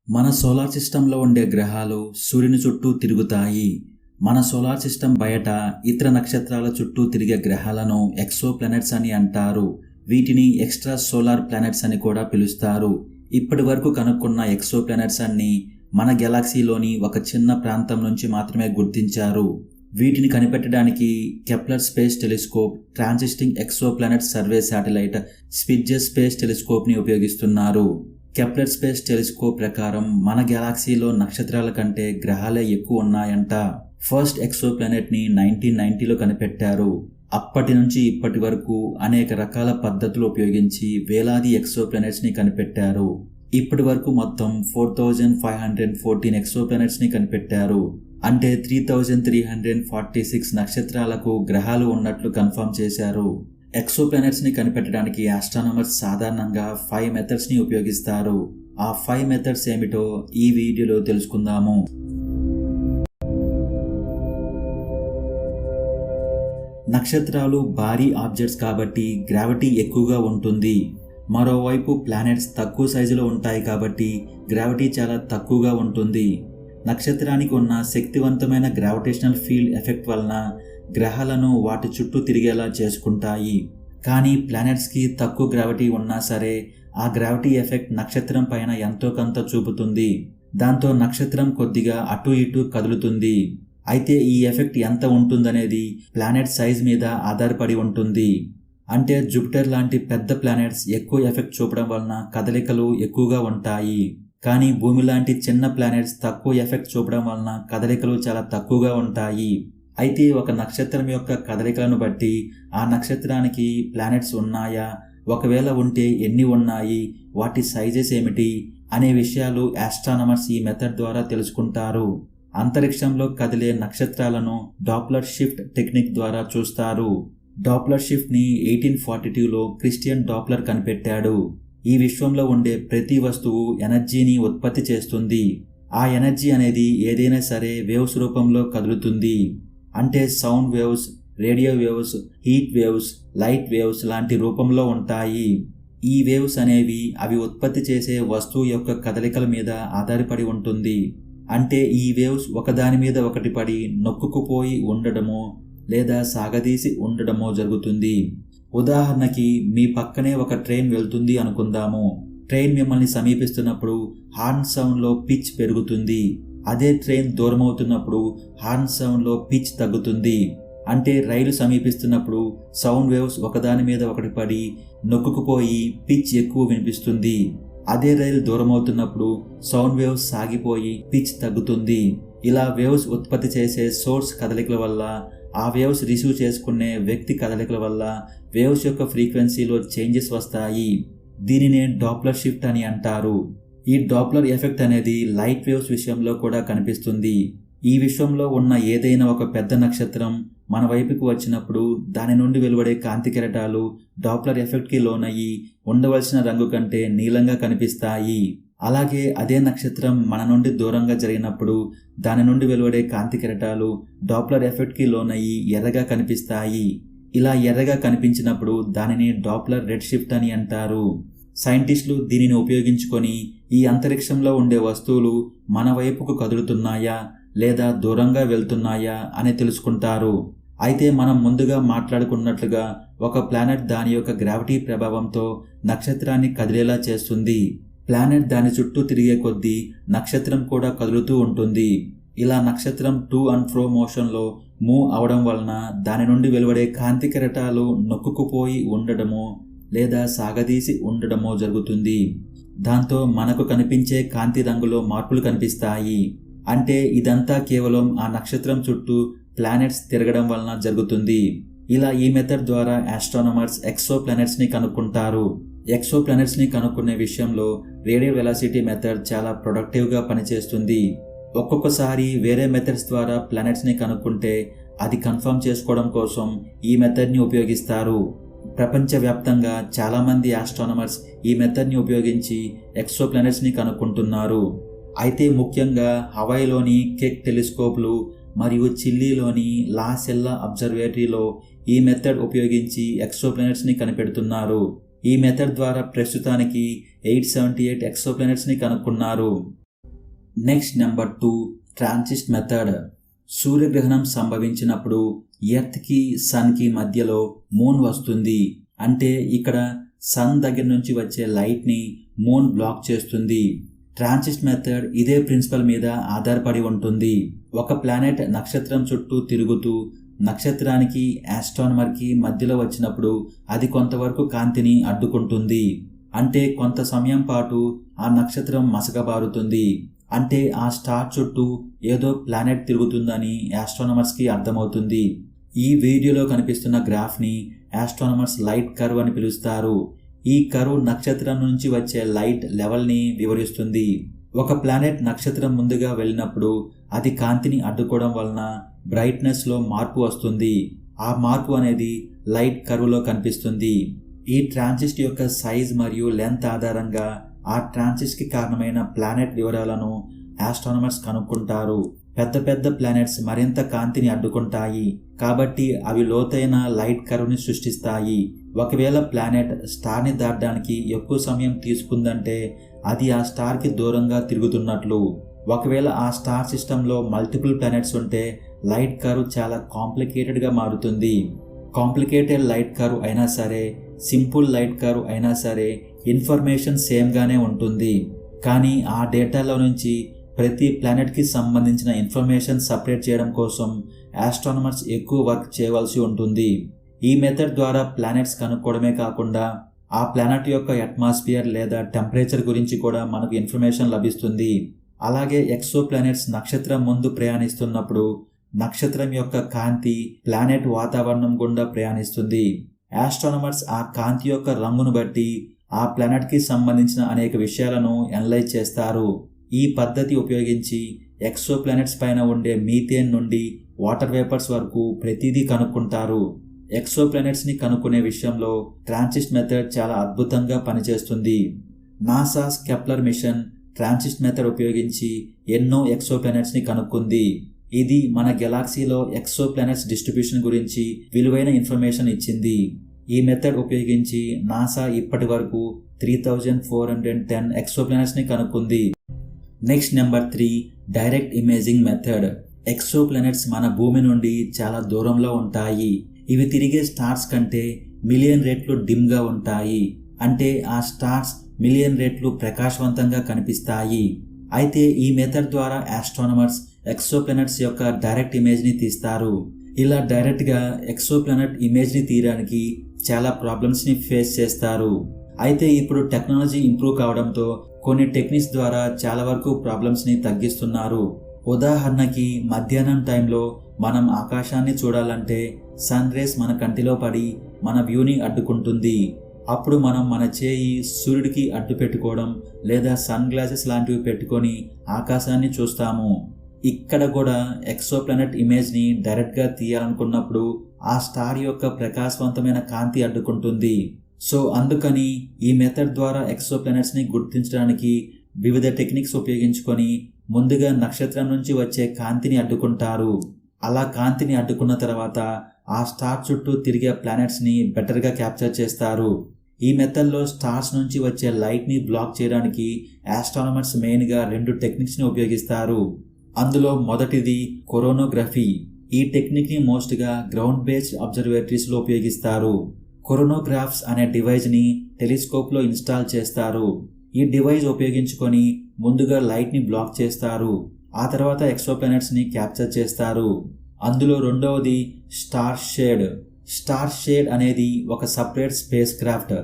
మన సోలార్ సిస్టంలో ఉండే గ్రహాలు సూర్యుని చుట్టూ తిరుగుతాయి. మన సోలార్ సిస్టం బయట ఇతర నక్షత్రాల చుట్టూ తిరిగే గ్రహాలను ఎక్సో ప్లానెట్స్ అని అంటారు. వీటిని ఎక్స్ట్రా సోలార్ ప్లానెట్స్ అని కూడా పిలుస్తారు. ఇప్పటి వరకు కనుక్కున్న ఎక్సో ప్లానెట్స్ అన్ని మన గెలాక్సీలోని ఒక చిన్న ప్రాంతం నుంచి మాత్రమే గుర్తించారు. వీటిని కనిపెట్టడానికి Kepler space telescope, transiting exoplanet survey satellite, Spitzer space టెలిస్కోప్ని ఉపయోగిస్తున్నారు. కెప్లర్ స్పేస్ టెలిస్కోప్ ప్రకారం మన గెలాక్సీలో నక్షత్రాల కంటే గ్రహాలే ఎక్కువ ఉన్నాయంట. ఫస్ట్ ఎక్సో ప్లానెట్ని 1990లో కనిపెట్టారు. అప్పటి నుంచి ఇప్పటి వరకు అనేక రకాల పద్ధతులు ఉపయోగించి వేలాది ఎక్సో ప్లానెట్స్ని కనిపెట్టారు. ఇప్పటి వరకు మొత్తం 4514 ఎక్సో ప్లానెట్స్ని కనిపెట్టారు. అంటే 3346 నక్షత్రాలకు గ్రహాలు ఉన్నట్లు కన్ఫర్మ్ చేశారు. ఎక్సో ప్లానెట్స్ని కనిపెట్టడానికి ఆస్ట్రానమర్స్ సాధారణంగా 5 మెథడ్స్ని ఉపయోగిస్తారు. ఆ 5 మెథడ్స్ ఏమిటో ఈ వీడియోలో తెలుసుకుందాము. నక్షత్రాలు భారీ ఆబ్జెక్ట్స్ కాబట్టి గ్రావిటీ ఎక్కువగా ఉంటుంది. మరోవైపు ప్లానెట్స్ తక్కువ సైజులో ఉంటాయి కాబట్టి గ్రావిటీ చాలా తక్కువగా ఉంటుంది. నక్షత్రానికి ఉన్న శక్తివంతమైన గ్రావిటేషనల్ ఫీల్డ్ ఎఫెక్ట్ వలన గ్రహాలను వాటి చుట్టూ తిరిగేలా చేసుకుంటాయి. కానీ ప్లానెట్స్కి తక్కువ గ్రావిటీ ఉన్నా సరే ఆ గ్రావిటీ ఎఫెక్ట్ నక్షత్రం పైన ఎంతో కొంత చూపుతుంది. దాంతో నక్షత్రం కొద్దిగా అటు ఇటు కదులుతుంది. అయితే ఈ ఎఫెక్ట్ ఎంత ఉంటుందనేది ప్లానెట్ సైజ్ మీద ఆధారపడి ఉంటుంది. అంటే జూపిటర్ లాంటి పెద్ద ప్లానెట్స్ ఎక్కువ ఎఫెక్ట్ చూపడం వలన కదలికలు ఎక్కువగా ఉంటాయి. కానీ భూమి లాంటి చిన్న ప్లానెట్స్ తక్కువ ఎఫెక్ట్ చూపడం వలన కదలికలు చాలా తక్కువగా ఉంటాయి. అయితే ఒక నక్షత్రం యొక్క కదలికలను బట్టి ఆ నక్షత్రానికి ప్లానెట్స్ ఉన్నాయా, ఒకవేళ ఉంటే ఎన్ని ఉన్నాయి, వాటి సైజెస్ ఏమిటి అనే విషయాలు ఆస్ట్రానమర్స్ ఈ మెథడ్ ద్వారా తెలుసుకుంటారు. అంతరిక్షంలో కదిలే నక్షత్రాలను డాప్లర్ షిఫ్ట్ టెక్నిక్ ద్వారా చూస్తారు. డాప్లర్ షిఫ్ట్ని 1842లో క్రిస్టియన్ డాప్లర్ కనిపెట్టాడు. ఈ విశ్వంలో ఉండే ప్రతి వస్తువు ఎనర్జీని ఉత్పత్తి చేస్తుంది. ఆ ఎనర్జీ అనేది ఏదైనా సరే వేవ్స్ రూపంలో కదులుతుంది. అంటే sound waves, radio waves, heat waves, light waves లాంటి రూపంలో ఉంటాయి. ఈ వేవ్స్ అనేవి అవి ఉత్పత్తి చేసే వస్తువు యొక్క కదలికల మీద ఆధారపడి ఉంటుంది. అంటే ఈ వేవ్స్ ఒకదాని మీద ఒకటి పడి నొక్కుకుపోయి ఉండడమో లేదా సాగదీసి ఉండడమో జరుగుతుంది. ఉదాహరణకి మీ పక్కనే ఒక ట్రైన్ వెళ్తుంది అనుకుందాము. ట్రైన్ మిమ్మల్ని సమీపిస్తున్నప్పుడు హార్న్ సౌండ్లో పిచ్ పెరుగుతుంది. అదే ట్రైన్ దూరం అవుతున్నప్పుడు హార్న్ సౌండ్లో పిచ్ తగ్గుతుంది. అంటే రైలు సమీపిస్తున్నప్పుడు సౌండ్ వేవ్స్ ఒకదాని మీద ఒకటి పడి నొక్కుకుపోయి పిచ్ ఎక్కువ వినిపిస్తుంది. అదే రైలు దూరం అవుతున్నప్పుడు సౌండ్ వేవ్స్ సాగిపోయి పిచ్ తగ్గుతుంది. ఇలా వేవ్స్ ఉత్పత్తి చేసే సోర్స్ కదలికల వల్ల, ఆ వేవ్స్ రిసీవ్ చేసుకునే వ్యక్తి కదలికల వల్ల వేవ్స్ యొక్క ఫ్రీక్వెన్సీలో చేంజెస్ వస్తాయి. దీనినే డాప్లర్ షిఫ్ట్ అని అంటారు. ఈ డాప్లర్ ఎఫెక్ట్ అనేది లైట్ వేవ్స్ విషయంలో కూడా కనిపిస్తుంది. ఈ విశ్వంలో ఉన్న ఏదైనా ఒక పెద్ద నక్షత్రం మన వైపుకు వచ్చినప్పుడు దాని నుండి వెలువడే కాంతి కెరటాలు డాప్లర్ ఎఫెక్ట్కి లోనయ్యి ఉండవలసిన రంగు కంటే నీలంగా కనిపిస్తాయి. అలాగే అదే నక్షత్రం మన నుండి దూరంగా జరిగినప్పుడు దాని నుండి వెలువడే కాంతి కెరటాలు డాప్లర్ ఎఫెక్ట్కి లోనయ్యి ఎర్రగా కనిపిస్తాయి. ఇలా ఎర్రగా కనిపించినప్పుడు దానిని డాప్లర్ రెడ్ షిఫ్ట్ అని అంటారు. సైంటిస్టులు దీనిని ఉపయోగించుకొని ఈ అంతరిక్షంలో ఉండే వస్తువులు మన వైపుకు కదులుతున్నాయా లేదా దూరంగా వెళ్తున్నాయా అని తెలుసుకుంటారు. అయితే మనం ముందుగా మాట్లాడుకున్నట్లుగా ఒక ప్లానెట్ దాని యొక్క గ్రావిటీ ప్రభావంతో నక్షత్రాన్ని కదిలేలా చేస్తుంది. ప్లానెట్ దాని చుట్టూ తిరిగే కొద్దీ నక్షత్రం కూడా కదులుతూ ఉంటుంది. ఇలా నక్షత్రం టు అండ్ ఫ్రో మోషన్లో మూవ్ అవడం వలన దాని నుండి వెలువడే కాంతి కెరటాలు నొక్కుకుపోయి ఉండడమో లేదా సాగదీసి ఉండడమో జరుగుతుంది. దాంతో మనకు కనిపించే కాంతి రంగులో మార్పులు కనిపిస్తాయి. అంటే ఇదంతా కేవలం ఆ నక్షత్రం చుట్టూ ప్లానెట్స్ తిరగడం వలన జరుగుతుంది. ఇలా ఈ మెథడ్ ద్వారా ఆస్ట్రానమర్స్ ఎక్సో ప్లానెట్స్ని కనుక్కుంటారు. ఎక్సో ప్లానెట్స్ని కనుక్కునే విషయంలో రేడియో వెలాసిటీ మెథడ్ చాలా ప్రొడక్టివ్గా పనిచేస్తుంది. ఒక్కొక్కసారి వేరే మెథడ్స్ ద్వారా ప్లానెట్స్ని కనుక్కుంటే అది కన్ఫర్మ్ చేసుకోవడం కోసం ఈ మెథడ్ని ఉపయోగిస్తారు. ప్రపంచవ్యాప్తంగా చాలామంది ఆస్ట్రానమర్స్ ఈ మెథడ్ని ఉపయోగించి ఎక్సో ప్లానెట్స్ని కనుక్కుంటున్నారు. అయితే ముఖ్యంగా హవాయిలోని కెక్ టెలిస్కోప్లు మరియు చిల్లీలోని లా సెల్లా అబ్జర్వేటరీలో ఈ మెథడ్ ఉపయోగించి ఎక్సో ప్లానెట్స్ని కనిపెడుతున్నారు. ఈ మెథడ్ ద్వారా ప్రస్తుతానికి 878 ఎక్సో ప్లానెట్స్ని కనుక్కున్నారు. Next number 2 transit method. సూర్యగ్రహణం సంభవించినప్పుడు ఎర్త్కి సన్కి మధ్యలో మూన్ వస్తుంది. అంటే ఇక్కడ సన్ దగ్గర నుంచి వచ్చే లైట్ని మూన్ బ్లాక్ చేస్తుంది. ట్రాన్సిస్ట్ మెథడ్ ఇదే ప్రిన్సిపల్ మీద ఆధారపడి ఉంటుంది. ఒక ప్లానెట్ నక్షత్రం చుట్టూ తిరుగుతూ నక్షత్రానికి ఆస్ట్రానమర్కి మధ్యలో వచ్చినప్పుడు అది కొంతవరకు కాంతిని అడ్డుకుంటుంది. అంటే కొంత సమయం పాటు ఆ నక్షత్రం మసకబారుతుంది. అంటే ఆ స్టార్ చుట్టూ ఏదో ప్లానెట్ తిరుగుతుందని ఆస్ట్రానమర్స్కి అర్థమవుతుంది. ఈ వీడియోలో కనిపిస్తున్న గ్రాఫ్ని ఆస్ట్రానమర్స్ లైట్ కర్వ్ అని పిలుస్తారు. ఈ కర్వ్ నక్షత్రం నుంచి వచ్చే లైట్ లెవెల్ని వివరిస్తుంది. ఒక ప్లానెట్ నక్షత్రం ముందుగా వెళ్ళినప్పుడు అది కాంతిని అడ్డుకోవడం వలన బ్రైట్నెస్లో మార్పు వస్తుంది. ఆ మార్పు అనేది లైట్ కర్వ్లో కనిపిస్తుంది. ఈ ట్రాన్సిస్ట్ యొక్క సైజ్ మరియు లెంత్ ఆధారంగా ఆ ట్రాన్సిస్ట్కి కారణమైన ప్లానెట్ వివరాలను ఆస్ట్రానమర్స్ కనుక్కుంటారు. పెద్ద పెద్ద ప్లానెట్స్ మరింత కాంతిని అడ్డుకుంటాయి కాబట్టి అవి లోతైన లైట్ కర్వ్ని సృష్టిస్తాయి. ఒకవేళ ప్లానెట్ స్టార్ని దాటడానికి ఎక్కువ సమయం తీసుకుందంటే అది ఆ స్టార్కి దూరంగా తిరుగుతున్నట్లు. ఒకవేళ ఆ స్టార్ సిస్టంలో మల్టిపుల్ ప్లానెట్స్ ఉంటే లైట్ కర్వ్ చాలా కాంప్లికేటెడ్గా మారుతుంది. కాంప్లికేటెడ్ లైట్ కర్వ్ అయినా సరే, సింపుల్ లైట్ కర్వ్ అయినా సరే ఇన్ఫర్మేషన్ సేమ్గానే ఉంటుంది. కానీ ఆ డేటాలో నుంచి ప్రతి ప్లానెట్కి సంబంధించిన ఇన్ఫర్మేషన్ సపరేట్ చేయడం కోసం ఆస్ట్రానమర్స్ ఎక్కువ వర్క్ చేయవలసి ఉంటుంది. ఈ మెథడ్ ద్వారా ప్లానెట్స్ కనుక్కోవడమే కాకుండా ఆ ప్లానెట్ యొక్క అట్మాస్ఫియర్ లేదా టెంపరేచర్ గురించి కూడా మనకు ఇన్ఫర్మేషన్ లభిస్తుంది. అలాగే ఎక్సో ప్లానెట్స్ నక్షత్రం ముందు ప్రయాణిస్తున్నప్పుడు నక్షత్రం యొక్క కాంతి ప్లానెట్ వాతావరణం గుండా ప్రయాణిస్తుంది. ఆస్ట్రానమర్స్ ఆ కాంతి యొక్క రంగును బట్టి ఆ ప్లానెట్కి సంబంధించిన అనేక విషయాలను అనలైజ్ చేస్తారు. ఈ పద్ధతి ఉపయోగించి ఎక్సో ప్లానెట్స్ పైన ఉండే మీథేన్ నుండి వాటర్ వేపర్స్ వరకు ప్రతిదీ కనుక్కుంటారు. ఎక్సో ప్లానెట్స్ని కనుక్కునే విషయంలో ట్రాన్సిస్ట్ మెథడ్ చాలా అద్భుతంగా పనిచేస్తుంది. NASA Kepler mission transit method ఉపయోగించి ఎన్నో ఎక్సో ప్లానెట్స్ని కనుక్కుంది. ఇది మన గెలాక్సీలో ఎక్సో ప్లానెట్స్ డిస్ట్రిబ్యూషన్ గురించి విలువైన ఇన్ఫర్మేషన్ ఇచ్చింది. ఈ మెథడ్ ఉపయోగించి నాసా ఇప్పటి వరకు 3410 ఎక్సో ప్లానెట్స్ని కనుక్కుంది. Next number 3 direct imaging method. Exoplanets మన భూమి నుండి చాలా దూరంలో ఉంటాయి. ఇవి తిరిగే స్టార్స్ కంటే మిలియన్ రెట్లు డిమ్గా ఉంటాయి. అంటే ఆ స్టార్స్ మిలియన్ రెట్లు ప్రకాశవంతంగా కనిపిస్తాయి. అయితే ఈ మెథడ్ ద్వారా ఆస్ట్రానమర్స్ ఎక్సో ప్లానెట్స్ యొక్క డైరెక్ట్ ఇమేజ్ని తీస్తారు. ఇలా డైరెక్ట్గా ఎక్సో ప్లానెట్ ఇమేజ్ని తీయడానికి చాలా ప్రాబ్లమ్స్ని ఫేస్ చేస్తారు. అయితే ఇప్పుడు టెక్నాలజీ ఇంప్రూవ్ కావడంతో కొన్ని టెక్నిక్స్ ద్వారా చాలా వరకు ప్రాబ్లమ్స్ని తగ్గిస్తున్నారు. ఉదాహరణకి మధ్యాహ్నం టైంలో మనం ఆకాశాన్ని చూడాలంటే సన్ రేస్ మన కంటిలో పడి మన వ్యూని అడ్డుకుంటుంది. అప్పుడు మనం మన చేయి సూర్యుడికి అడ్డు పెట్టుకోవడం లేదా సన్ గ్లాసెస్ లాంటివి పెట్టుకొని ఆకాశాన్ని చూస్తాము. ఇక్కడ కూడా ఎక్సో ప్లానెట్ ఇమేజ్ని డైరెక్ట్గా తీయాలనుకున్నప్పుడు ఆ స్టార్ యొక్క ప్రకాశవంతమైన కాంతి అడ్డుకుంటుంది. సో అందుకని ఈ మెథడ్ ద్వారా ఎక్సో ప్లానెట్స్ని గుర్తించడానికి వివిధ టెక్నిక్స్ ఉపయోగించుకొని ముందుగా నక్షత్రం నుంచి వచ్చే కాంతిని అడ్డుకుంటారు. అలా కాంతిని అడ్డుకున్న తర్వాత ఆ స్టార్ చుట్టూ తిరిగే ప్లానెట్స్ని బెటర్గా క్యాప్చర్ చేస్తారు. ఈ మెథడ్లో స్టార్స్ నుంచి వచ్చే లైట్ని బ్లాక్ చేయడానికి ఆస్ట్రానమర్స్ మెయిన్గా 2 టెక్నిక్స్ని ఉపయోగిస్తారు. అందులో మొదటిది కొరోనోగ్రఫీ. ఈ టెక్నిక్ని మోస్ట్గా గ్రౌండ్ బేస్డ్ అబ్జర్వేటరీస్లో ఉపయోగిస్తారు. కొరోనోగ్రాఫ్స్ అనే డివైజ్ని టెలిస్కోప్లో ఇన్స్టాల్ చేస్తారు. ఈ డివైజ్ ఉపయోగించుకొని ముందుగా లైట్ని బ్లాక్ చేస్తారు. ఆ తర్వాత ఎక్సో ప్లానెట్స్ని క్యాప్చర్ చేస్తారు. అందులో రెండవది స్టార్ షేడ్. స్టార్ షేడ్ అనేది ఒక సపరేట్ స్పేస్ క్రాఫ్ట్.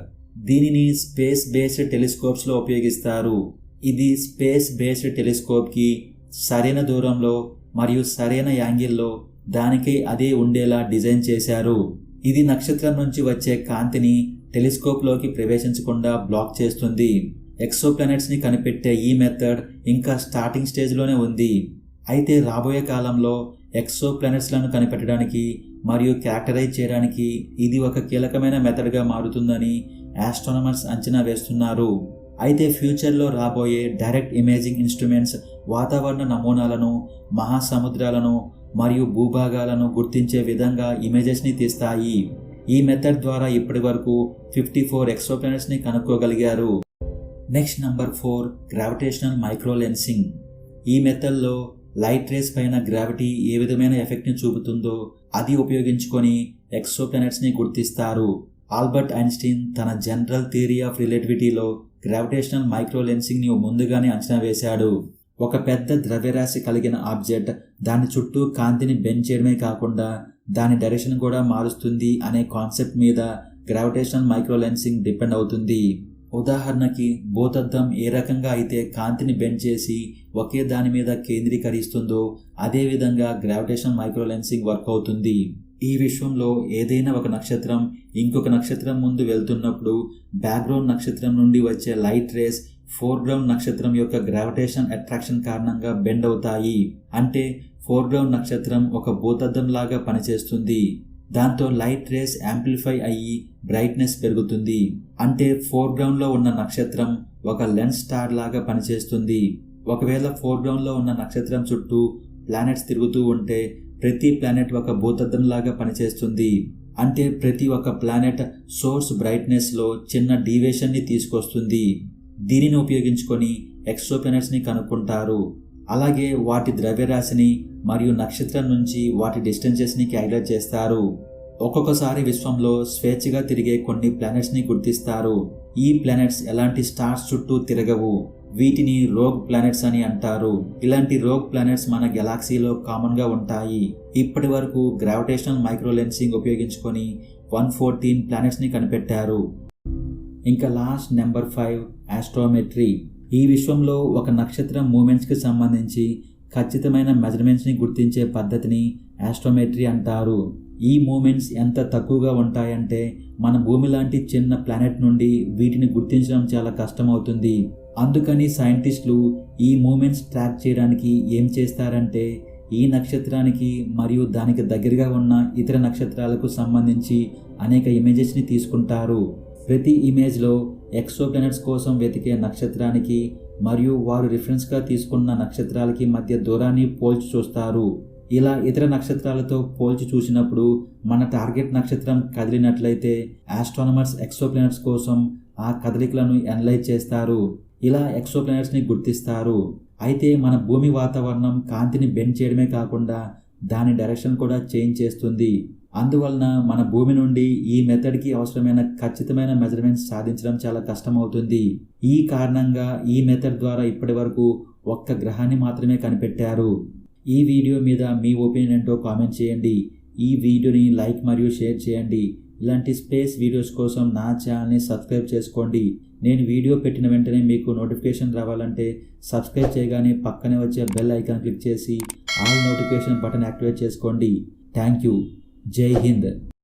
దీనిని స్పేస్ బేస్డ్ టెలిస్కోప్స్లో ఉపయోగిస్తారు. ఇది స్పేస్ బేస్డ్ టెలిస్కోప్కి సరైన దూరంలో మరియు సరైన యాంగిల్లో దానికై అదే ఉండేలా డిజైన్ చేశారు. ఇది నక్షత్రం నుంచి వచ్చే కాంతిని టెలిస్కోప్లోకి ప్రవేశించకుండా బ్లాక్ చేస్తుంది. ఎక్సో ప్లానెట్స్ని కనిపెట్టే ఈ మెథడ్ ఇంకా స్టార్టింగ్ స్టేజ్లోనే ఉంది. అయితే రాబోయే కాలంలో ఎక్సో ప్లానెట్స్లను కనిపెట్టడానికి మరియు క్యారెక్టరైజ్ చేయడానికి ఇది ఒక కీలకమైన మెథడ్గా మారుతుందని ఆస్ట్రానమర్స్ అంచనా వేస్తున్నారు. అయితే ఫ్యూచర్లో రాబోయే డైరెక్ట్ ఇమేజింగ్ ఇన్స్ట్రుమెంట్స్ వాతావరణ నమూనాలను, మహాసముద్రాలను మరియు భూభాగాలను గుర్తించే విధంగా ఇమేజెస్ని తీస్తాయి. ఈ మెథడ్ ద్వారా ఇప్పటి వరకు 54 ఎక్సో ప్లానెట్స్ని కనుక్కోగలిగారు. Next number 4 gravitational microlensing. ఈ మెథడ్లో లైట్ రేస్ పైన గ్రావిటీ ఏ విధమైన ఎఫెక్ట్ని చూపుతుందో అది ఉపయోగించుకొని ఎక్సో ప్లానెట్స్ని గుర్తిస్తారు. ఆల్బర్ట్ ఐన్స్టీన్ తన జనరల్ థియరీ ఆఫ్ రిలేటివిటీలో గ్రావిటేషనల్ మైక్రో లెన్సింగ్ని ముందుగానే అంచనా వేశాడు. ఒక పెద్ద ద్రవ్యరాశి కలిగిన ఆబ్జెక్ట్ దాని చుట్టూ కాంతిని బెండ్ చేయడమే కాకుండా దాని డైరెక్షన్ కూడా మారుస్తుంది అనే కాన్సెప్ట్ మీద గ్రావిటేషనల్ మైక్రో లెన్సింగ్ డిపెండ్ అవుతుంది. ఉదాహరణకి భూతద్దం ఏ రకంగా అయితే కాంతిని బెండ్ చేసి ఒకే దాని మీద కేంద్రీకరిస్తుందో అదేవిధంగా గ్రావిటేషనల్ మైక్రో లెన్సింగ్ వర్క్ అవుతుంది. ఈ విశ్వంలో ఏదైనా ఒక నక్షత్రం ఇంకొక నక్షత్రం ముందు వెళ్తున్నప్పుడు బ్యాక్గ్రౌండ్ నక్షత్రం నుండి వచ్చే లైట్ రేస్ ఫోర్గ్రౌండ్ నక్షత్రం యొక్క గ్రావిటేషన్ అట్రాక్షన్ కారణంగా బెండ్ అవుతాయి. అంటే ఫోర్గ్రౌండ్ నక్షత్రం ఒక భూతద్దం లాగా పనిచేస్తుంది. దాంతో లైట్ రేస్ యాంప్లిఫై అయ్యి బ్రైట్నెస్ పెరుగుతుంది. అంటే ఫోర్గ్రౌండ్లో ఉన్న నక్షత్రం ఒక లెన్స్ స్టార్ లాగా పనిచేస్తుంది. ఒకవేళ ఫోర్గ్రౌండ్లో ఉన్న నక్షత్రం చుట్టూ ప్లానెట్స్ తిరుగుతూ ఉంటే ప్రతి ప్లానెట్ ఒక భూతద్దం లాగా పనిచేస్తుంది. అంటే ప్రతి ఒక్క ప్లానెట్ సోర్స్ బ్రైట్నెస్లో చిన్న డీవియేషన్ని తీసుకొస్తుంది. దీనిని ఉపయోగించుకొని ఎక్సో ప్లానెట్స్ని కనుక్కుంటారు. అలాగే వాటి ద్రవ్యరాశిని మరియు నక్షత్రం నుంచి వాటి డిస్టెన్సెస్ని క్యాలిక్యులేట్ చేస్తారు. ఒక్కొక్కసారి విశ్వంలో స్వేచ్ఛగా తిరిగే కొన్ని ప్లానెట్స్ని గుర్తిస్తారు. ఈ ప్లానెట్స్ ఎలాంటి స్టార్స్ చుట్టూ తిరగవు. వీటిని రోగ్ ప్లానెట్స్ అని అంటారు. ఇలాంటి రోగ్ ప్లానెట్స్ మన గెలాక్సీలో కామన్గా ఉంటాయి. ఇప్పటి వరకు గ్రావిటేషనల్ మైక్రో లెన్సింగ్ ఉపయోగించుకొని 114 ప్లానెట్స్ని కనిపెట్టారు. ఇంకా లాస్ట్ నెంబర్ 5 ఆస్ట్రోమెట్రీ. ఈ విశ్వంలో ఒక నక్షత్రం మూమెంట్స్కి సంబంధించి ఖచ్చితమైన మెజర్మెంట్స్ని గుర్తించే పద్ధతిని ఆస్ట్రోమెట్రీ అంటారు. ఈ మూమెంట్స్ ఎంత తక్కువగా ఉంటాయంటే మన భూమి లాంటి చిన్న ప్లానెట్ నుండి వీటిని గుర్తించడం చాలా కష్టమవుతుంది. అందుకని సైంటిస్టులు ఈ మూమెంట్స్ ట్రాక్ చేయడానికి ఏం చేస్తారంటే ఈ నక్షత్రానికి మరియు దానికి దగ్గరగా ఉన్న ఇతర నక్షత్రాలకు సంబంధించి అనేక ఇమేజెస్ని తీసుకుంటారు. ప్రతి ఇమేజ్లో ఎక్సో ప్లానెట్స్ కోసం వెతికే నక్షత్రానికి మరియు వారు రిఫరెన్స్గా తీసుకున్న నక్షత్రాలకి మధ్య దూరాన్ని పోల్చి చూస్తారు. ఇలా ఇతర నక్షత్రాలతో పోల్చి చూసినప్పుడు మన టార్గెట్ నక్షత్రం కదిలినట్లయితే ఆస్ట్రానమర్స్ ఎక్సో ప్లానెట్స్ కోసం ఆ కదలికలను అనలైజ్ చేస్తారు. ఇలా ఎక్సో ప్లానెట్స్ని గుర్తిస్తారు. అయితే మన భూమి వాతావరణం కాంతిని బెండ్ చేయడమే కాకుండా దాని డైరెక్షన్ కూడా చేంజ్ చేస్తుంది. అందువలన మన భూమి నుండి ఈ మెథడ్కి అవసరమైన ఖచ్చితమైన మెజర్మెంట్స్ సాధించడం చాలా కష్టమవుతుంది. ఈ కారణంగా ఈ మెథడ్ ద్వారా ఇప్పటి వరకు ఒక్క గ్రహాన్ని మాత్రమే కనిపెట్టారు. ఈ వీడియో మీద మీ ఒపీనియన్ ఏంటో కామెంట్ చేయండి. ఈ వీడియోని లైక్ మరియు షేర్ చేయండి. ఇలాంటి స్పేస్ వీడియోస్ కోసం నా ఛానల్ని సబ్స్క్రైబ్ చేసుకోండి. నేను వీడియో పెట్టిన వెంటనే మీకు నోటిఫికేషన్ రావాలంటే సబ్స్క్రైబ్ చేయగానే పక్కనే వచ్చే బెల్ ఐకాన్ క్లిక్ చేసి ఆల్ నోటిఫికేషన్ బటన్ యాక్టివేట్ చేసుకోండి. Thank you. జై హింద్.